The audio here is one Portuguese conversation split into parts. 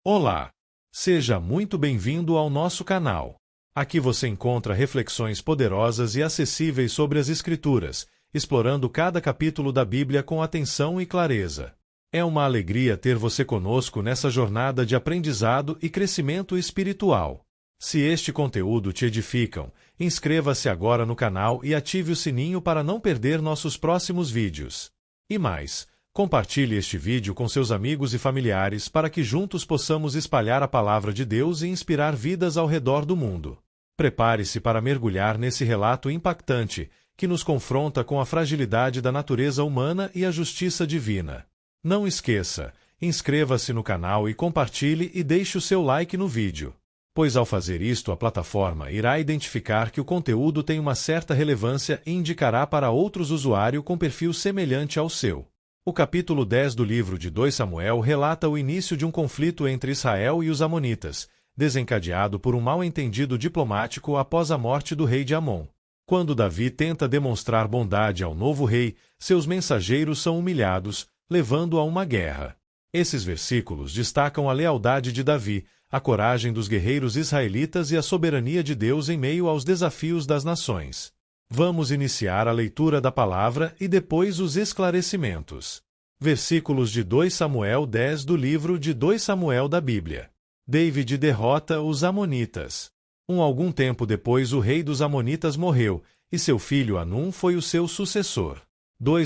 Olá! Seja muito bem-vindo ao nosso canal. Aqui você encontra reflexões poderosas e acessíveis sobre as Escrituras, explorando cada capítulo da Bíblia com atenção e clareza. É uma alegria ter você conosco nessa jornada de aprendizado e crescimento espiritual. Se este conteúdo te edificam, inscreva-se agora no canal e ative o sininho para não perder nossos próximos vídeos. E mais, compartilhe este vídeo com seus amigos e familiares para que juntos possamos espalhar a palavra de Deus e inspirar vidas ao redor do mundo. Prepare-se para mergulhar nesse relato impactante que nos confronta com a fragilidade da natureza humana e a justiça divina. Não esqueça, inscreva-se no canal e compartilhe e deixe o seu like no vídeo, pois ao fazer isto a plataforma irá identificar que o conteúdo tem uma certa relevância e indicará para outros usuários com perfil semelhante ao seu. O capítulo 10 do livro de 2 Samuel relata o início de um conflito entre Israel e os Amonitas, desencadeado por um mal-entendido diplomático após a morte do rei de Amon. Quando Davi tenta demonstrar bondade ao novo rei, seus mensageiros são humilhados, levando a uma guerra. Esses versículos destacam a lealdade de Davi, a coragem dos guerreiros israelitas e a soberania de Deus em meio aos desafios das nações. Vamos iniciar a leitura da palavra e depois os esclarecimentos. Versículos de 2 Samuel 10 do livro de 2 Samuel da Bíblia. David derrota os Amonitas. Algum tempo depois o rei dos Amonitas morreu, e seu filho Hanum foi o seu sucessor.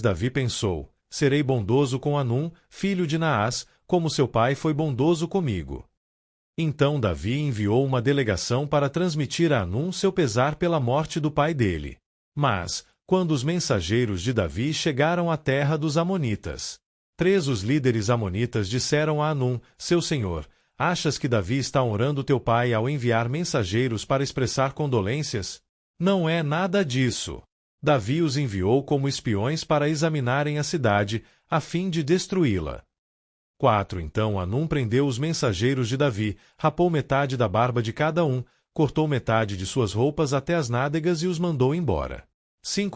Davi pensou: serei bondoso com Hanum, filho de Naás, como seu pai foi bondoso comigo. Então Davi enviou uma delegação para transmitir a Hanum seu pesar pela morte do pai dele. Mas, quando os mensageiros de Davi chegaram à terra dos Amonitas, os líderes amonitas disseram a Hanum, seu senhor: achas que Davi está honrando teu pai ao enviar mensageiros para expressar condolências? Não é nada disso. Davi os enviou como espiões para examinarem a cidade, a fim de destruí-la. Então Hanum prendeu os mensageiros de Davi, rapou metade da barba de cada um, cortou metade de suas roupas até as nádegas e os mandou embora.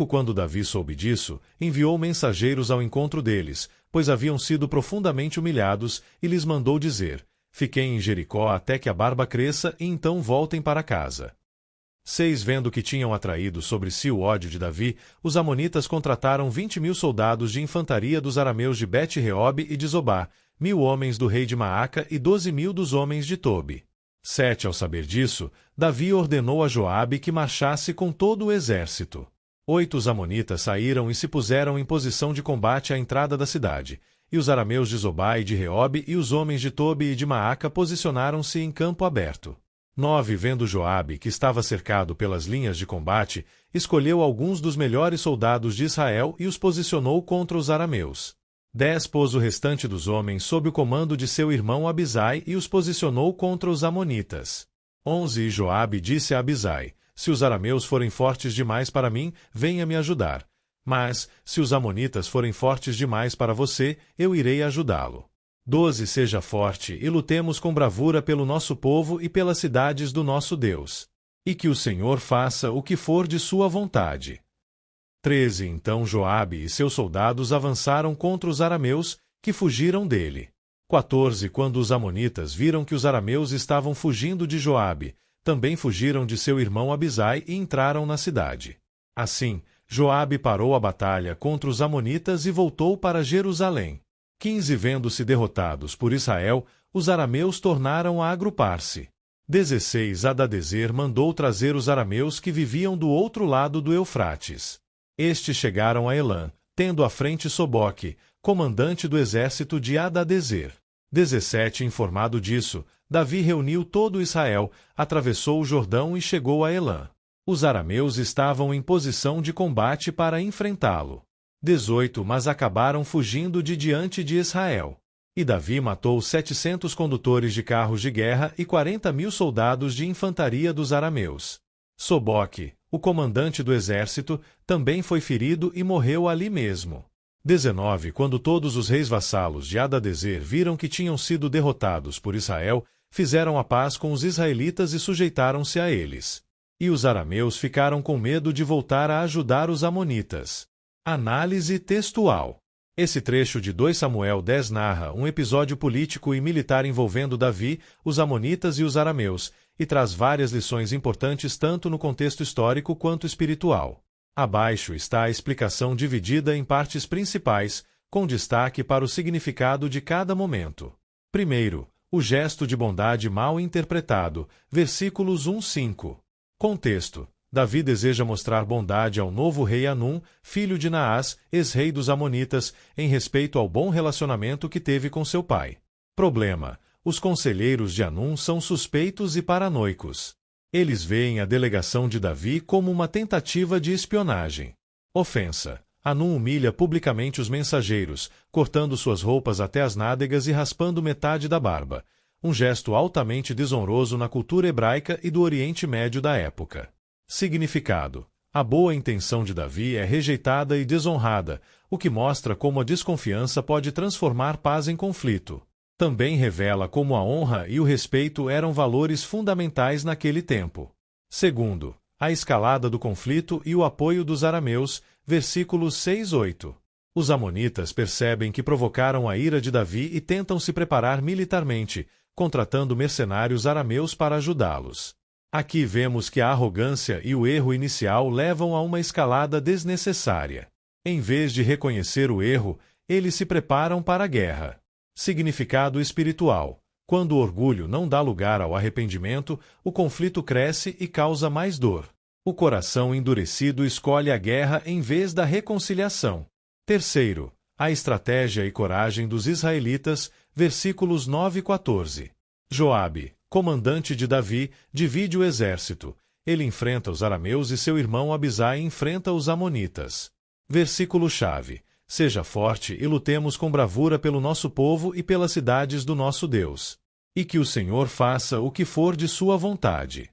Quando Davi soube disso, enviou mensageiros ao encontro deles, pois haviam sido profundamente humilhados, e lhes mandou dizer: fiquem em Jericó até que a barba cresça e então voltem para casa. Vendo que tinham atraído sobre si o ódio de Davi, os amonitas contrataram 20.000 soldados de infantaria dos arameus de Bet-Reob e de Zobá, 1.000 homens do rei de Maaca e 12.000 dos homens de Tobi. Ao saber disso, Davi ordenou a Joabe que marchasse com todo o exército. Os amonitas saíram e se puseram em posição de combate à entrada da cidade, e os arameus de Zobá e de Reob e os homens de Tobi e de Maaca posicionaram-se em campo aberto. Vendo Joabe que estava cercado pelas linhas de combate, escolheu alguns dos melhores soldados de Israel e os posicionou contra os arameus. Pôs o restante dos homens sob o comando de seu irmão Abisai e os posicionou contra os amonitas. E Joabe disse a Abisai: se os arameus forem fortes demais para mim, venha me ajudar. Mas, se os amonitas forem fortes demais para você, eu irei ajudá-lo. Seja forte e lutemos com bravura pelo nosso povo e pelas cidades do nosso Deus. E que o Senhor faça o que for de sua vontade. Então Joabe e seus soldados avançaram contra os arameus, que fugiram dele. Quando os amonitas viram que os arameus estavam fugindo de Joabe, também fugiram de seu irmão Abisai e entraram na cidade. Assim, Joabe parou a batalha contra os amonitas e voltou para Jerusalém. Vendo-se derrotados por Israel, os arameus tornaram a agrupar-se. Hadadezer mandou trazer os arameus que viviam do outro lado do Eufrates. Estes chegaram a Elã, tendo à frente Soboque, comandante do exército de Hadadezer. Informado disso, Davi reuniu todo Israel, atravessou o Jordão e chegou a Elã. Os arameus estavam em posição de combate para enfrentá-lo. Mas acabaram fugindo de diante de Israel. E Davi matou 700 condutores de carros de guerra e 40.000 soldados de infantaria dos arameus. Soboque, o comandante do exército, também foi ferido e morreu ali mesmo. Quando todos os reis vassalos de Hadadezer viram que tinham sido derrotados por Israel, fizeram a paz com os israelitas e sujeitaram-se a eles. E os arameus ficaram com medo de voltar a ajudar os amonitas. Análise textual. Esse trecho de 2 Samuel 10 narra um episódio político e militar envolvendo Davi, os amonitas e os arameus, e traz várias lições importantes tanto no contexto histórico quanto espiritual. Abaixo está a explicação dividida em partes principais, com destaque para o significado de cada momento. Primeiro, o gesto de bondade mal interpretado, versículos 1-5. Contexto: Davi deseja mostrar bondade ao novo rei Hanum, filho de Naás, ex-rei dos Amonitas, em respeito ao bom relacionamento que teve com seu pai. Problema: os conselheiros de Hanum são suspeitos e paranoicos. Eles veem a delegação de Davi como uma tentativa de espionagem. Ofensa: Hanum humilha publicamente os mensageiros, cortando suas roupas até as nádegas e raspando metade da barba. Um gesto altamente desonroso na cultura hebraica e do Oriente Médio da época. Significado: a boa intenção de Davi é rejeitada e desonrada, o que mostra como a desconfiança pode transformar paz em conflito. Também revela como a honra e o respeito eram valores fundamentais naquele tempo. Segundo, a escalada do conflito e o apoio dos arameus, versículos 6-8. Os amonitas percebem que provocaram a ira de Davi e tentam se preparar militarmente, contratando mercenários arameus para ajudá-los. Aqui vemos que a arrogância e o erro inicial levam a uma escalada desnecessária. Em vez de reconhecer o erro, eles se preparam para a guerra. Significado espiritual: quando o orgulho não dá lugar ao arrependimento, o conflito cresce e causa mais dor. O coração endurecido escolhe a guerra em vez da reconciliação. Terceiro, a estratégia e coragem dos israelitas, versículos 9-14. Joabe, comandante de Davi, divide o exército. Ele enfrenta os arameus e seu irmão Abisai enfrenta os amonitas. Versículo-chave: seja forte e lutemos com bravura pelo nosso povo e pelas cidades do nosso Deus. E que o Senhor faça o que for de sua vontade.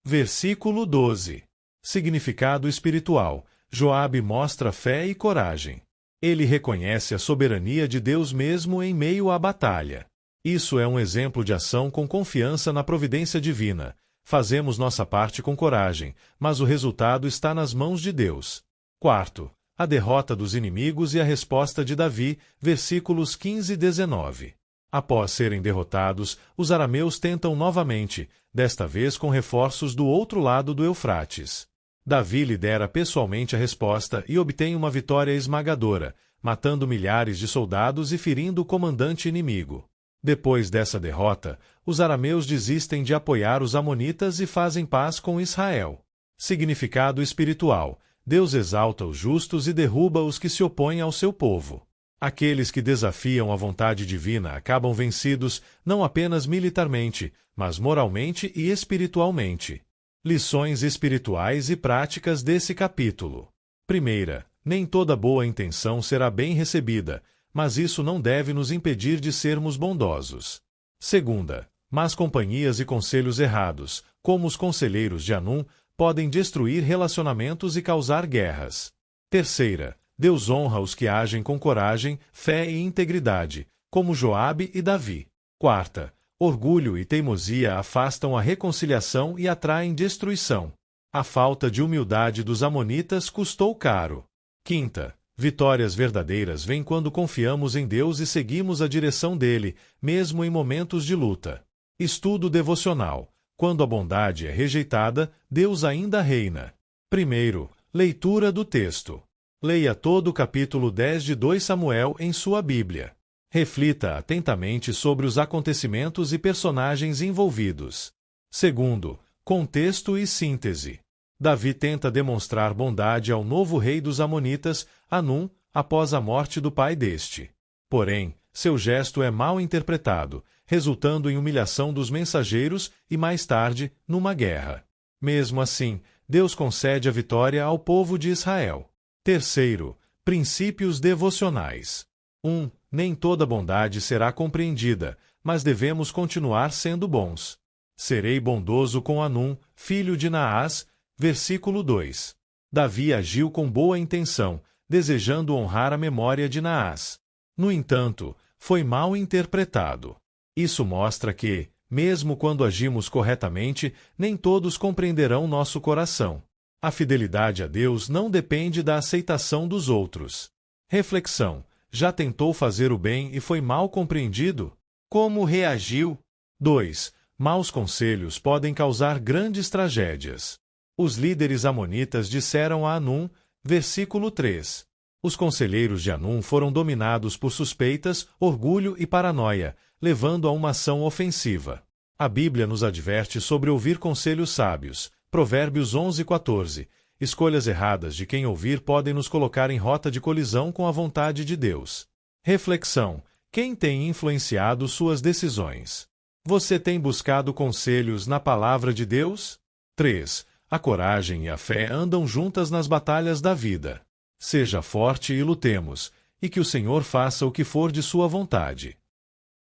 Versículo 12. Significado espiritual: Joabe mostra fé e coragem. Ele reconhece a soberania de Deus mesmo em meio à batalha. Isso é um exemplo de ação com confiança na providência divina. Fazemos nossa parte com coragem, mas o resultado está nas mãos de Deus. Quarto, a derrota dos inimigos e a resposta de Davi, versículos 15-19. Após serem derrotados, os arameus tentam novamente, desta vez com reforços do outro lado do Eufrates. Davi lidera pessoalmente a resposta e obtém uma vitória esmagadora, matando milhares de soldados e ferindo o comandante inimigo. Depois dessa derrota, os arameus desistem de apoiar os amonitas e fazem paz com Israel. Significado espiritual: Deus exalta os justos e derruba os que se opõem ao seu povo. Aqueles que desafiam a vontade divina acabam vencidos, não apenas militarmente, mas moralmente e espiritualmente. Lições espirituais e práticas desse capítulo. Primeira, nem toda boa intenção será bem recebida, mas isso não deve nos impedir de sermos bondosos. Segunda, más companhias e conselhos errados, como os conselheiros de Hanum, podem destruir relacionamentos e causar guerras. Terceira, Deus honra os que agem com coragem, fé e integridade, como Joabe e Davi. Quarta, orgulho e teimosia afastam a reconciliação e atraem destruição. A falta de humildade dos amonitas custou caro. Quinta, vitórias verdadeiras vêm quando confiamos em Deus e seguimos a direção dele, mesmo em momentos de luta. Estudo devocional: quando a bondade é rejeitada, Deus ainda reina. Primeiro, leitura do texto. Leia todo o capítulo 10 de 2 Samuel em sua Bíblia. Reflita atentamente sobre os acontecimentos e personagens envolvidos. Segundo, contexto e síntese. Davi tenta demonstrar bondade ao novo rei dos Amonitas, Hanum, após a morte do pai deste. Porém, seu gesto é mal interpretado, resultando em humilhação dos mensageiros e, mais tarde, numa guerra. Mesmo assim, Deus concede a vitória ao povo de Israel. Terceiro, princípios devocionais. 1. Nem toda bondade será compreendida, mas devemos continuar sendo bons. Serei bondoso com Hanum, filho de Naás, versículo 2. Davi agiu com boa intenção, desejando honrar a memória de Naás. No entanto, foi mal interpretado. Isso mostra que, mesmo quando agimos corretamente, nem todos compreenderão nosso coração. A fidelidade a Deus não depende da aceitação dos outros. Reflexão: Já tentou fazer o bem e foi mal compreendido? Como reagiu? 2. Maus conselhos podem causar grandes tragédias. Os líderes amonitas disseram a Anum, versículo 3. Os conselheiros de Anum foram dominados por suspeitas, orgulho e paranoia, levando a uma ação ofensiva. A Bíblia nos adverte sobre ouvir conselhos sábios. Provérbios 11:14. Escolhas erradas de quem ouvir podem nos colocar em rota de colisão com a vontade de Deus. Reflexão: quem tem influenciado suas decisões? Você tem buscado conselhos na palavra de Deus? 3. A coragem e a fé andam juntas nas batalhas da vida. Seja forte e lutemos, e que o Senhor faça o que for de sua vontade.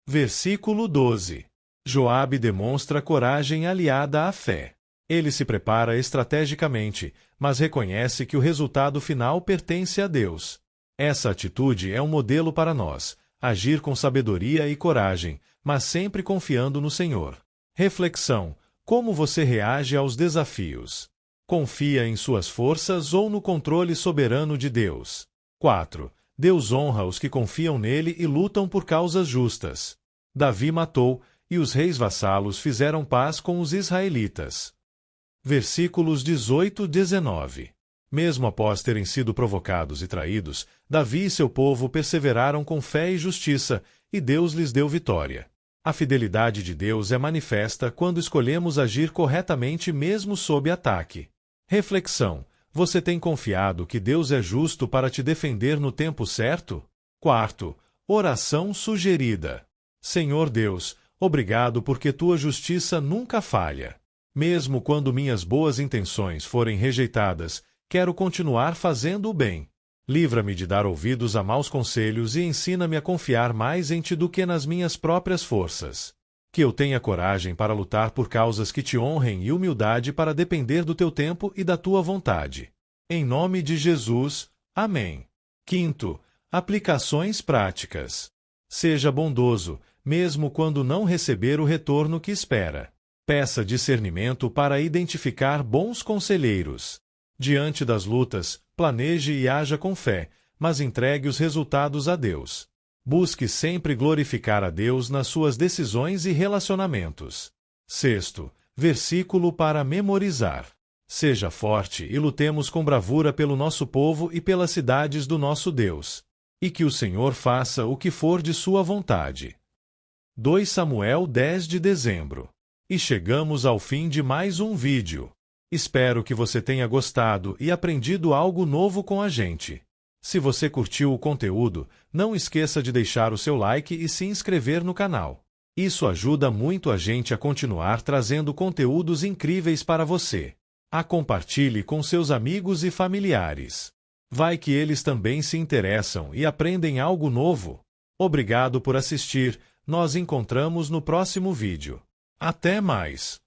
Versículo 12. Joabe demonstra coragem aliada à fé. Ele se prepara estrategicamente, mas reconhece que o resultado final pertence a Deus. Essa atitude é um modelo para nós, agir com sabedoria e coragem, mas sempre confiando no Senhor. Reflexão: como você reage aos desafios? Confia em suas forças ou no controle soberano de Deus? 4. Deus honra os que confiam nele e lutam por causas justas. Davi matou, e os reis vassalos fizeram paz com os israelitas. Versículos 18 e 19. Mesmo após terem sido provocados e traídos, Davi e seu povo perseveraram com fé e justiça, e Deus lhes deu vitória. A fidelidade de Deus é manifesta quando escolhemos agir corretamente mesmo sob ataque. Reflexão: você tem confiado que Deus é justo para te defender no tempo certo? 4. Oração sugerida. Senhor Deus, obrigado porque tua justiça nunca falha. Mesmo quando minhas boas intenções forem rejeitadas, quero continuar fazendo o bem. Livra-me de dar ouvidos a maus conselhos e ensina-me a confiar mais em ti do que nas minhas próprias forças. Que eu tenha coragem para lutar por causas que te honrem e humildade para depender do teu tempo e da tua vontade. Em nome de Jesus, amém. 5. Aplicações práticas. Seja bondoso, mesmo quando não receber o retorno que espera. Peça discernimento para identificar bons conselheiros. Diante das lutas, planeje e haja com fé, mas entregue os resultados a Deus. Busque sempre glorificar a Deus nas suas decisões e relacionamentos. 6. Versículo para memorizar. Seja forte e lutemos com bravura pelo nosso povo e pelas cidades do nosso Deus. E que o Senhor faça o que for de sua vontade. 2 Samuel 10 de dezembro. E chegamos ao fim de mais um vídeo. Espero que você tenha gostado e aprendido algo novo com a gente. Se você curtiu o conteúdo, não esqueça de deixar o seu like e se inscrever no canal. Isso ajuda muito a gente a continuar trazendo conteúdos incríveis para você. Compartilhe com seus amigos e familiares. Vai que eles também se interessam e aprendem algo novo. Obrigado por assistir, nós encontramos no próximo vídeo. Até mais!